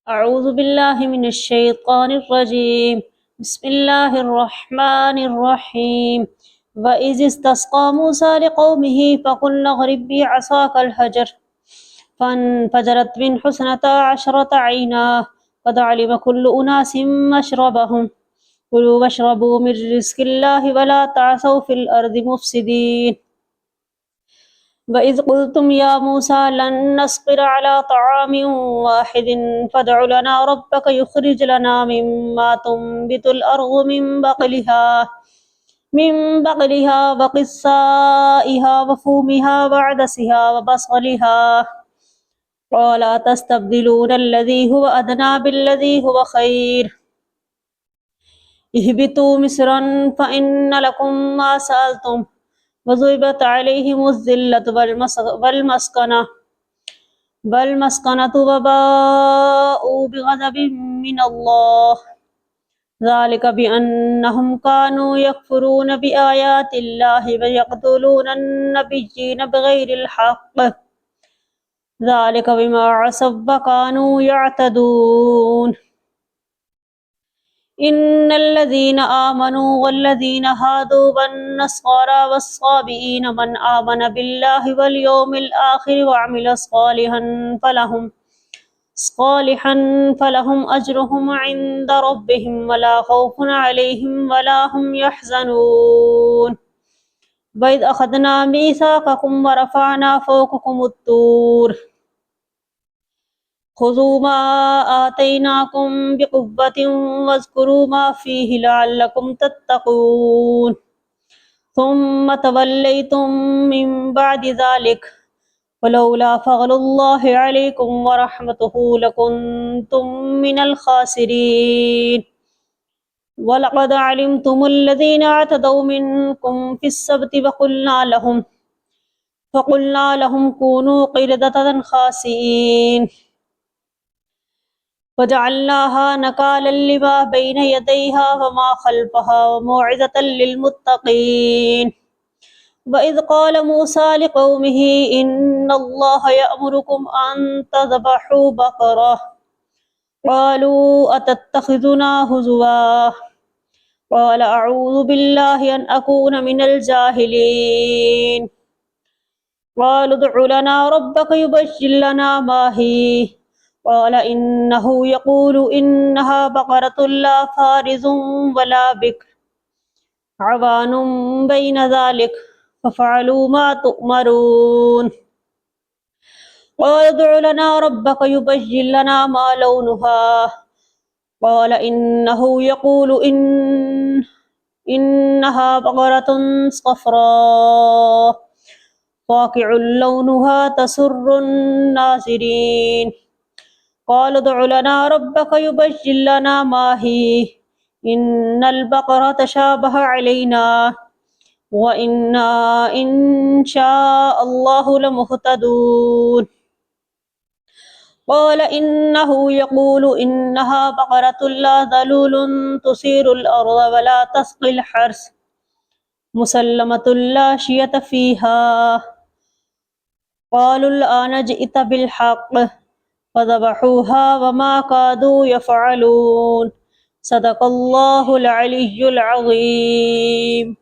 أعوذ بالله من الشيطان الرجيم. بسم الله الرحمن الرحيم. وإذ استسقى موسى لقومه فقلنا اضرب بعصاك الحجر فانفجرت منه اثنتا عشرة عينا قد علم كل أناس مشربهم كلوا واشربوا من رزق الله ولا تعثوا في الأرض مفسدين. وإذ قلتم يا موسى لن نصبر على طعام واحد فادع لنا ربك يخرج لنا مما تنبت الأرض من بقلها وقثائها وفومها وعدسها وبصلها قال أتستبدلون الذي هو أدنى بالذي هو خير اهبطوا مصرا فإن لكم ما سألتم وضربت عليهم الذلة والمسكنة وباءوا بغضب من الله ذلك بأنهم كانوا يكفرون بآيات الله ويقتلون النبيين بغير الحق ذلك بما عصوا وكانوا يعتدون. إن الذين آمنوا والذين هادوا والنصارى والصابئين من آمن بالله واليوم الآخر وعمل صالحا فلهم أجرهم عند ربهم ولا خوف عليهم ولا هم يحزنون. وإذ أخذنا ميثاقكم ورفعنا فوقكم الطور خذوا ما آتيناكم بقوة واذكروا ما فيه لعلكم تتقون ثم توليتم من بعد ذلك ولولا فضل الله عليكم ورحمته لكنتم من الخاسرين. ولقد علمتم الذين اعتدوا منكم في السبت فقلنا لهم كونوا قردة خاسئين وجعلناها نكالا لما بين يديها وما خلفها وموعظة للمتقين. وإذ قال موسى لقومه إن الله يأمركم أن تذبحوا بقرة قالوا أتتخذنا هزوا قال أعوذ بالله أن أكون من الجاهلين. قالوا ادع لنا ربك يبين لنا ما هي قال إنه يقول إنها بقرة لا فارض ولا بكر عوان بين ذلك ففعلوا ما تؤمرون. قال ادع لنا ربك يبين لنا ما لونها قال إنه يقول إنها بقرة صفراء فاقع لونها تسر الناظرين. قال ادع لنا ربك يبين لنا ما هي إن البقرة تشابه علينا وإنا إن شاء الله لمهتدون. قال إنه يقول إنها بقرة لا ذلول تثير الأرض ولا تسقي الحرث مسلمة لا شية فيها. قالوا الآن جئت بالحق فذبحوها وما كادوا يفعلون. صدق الله العلي العظيم.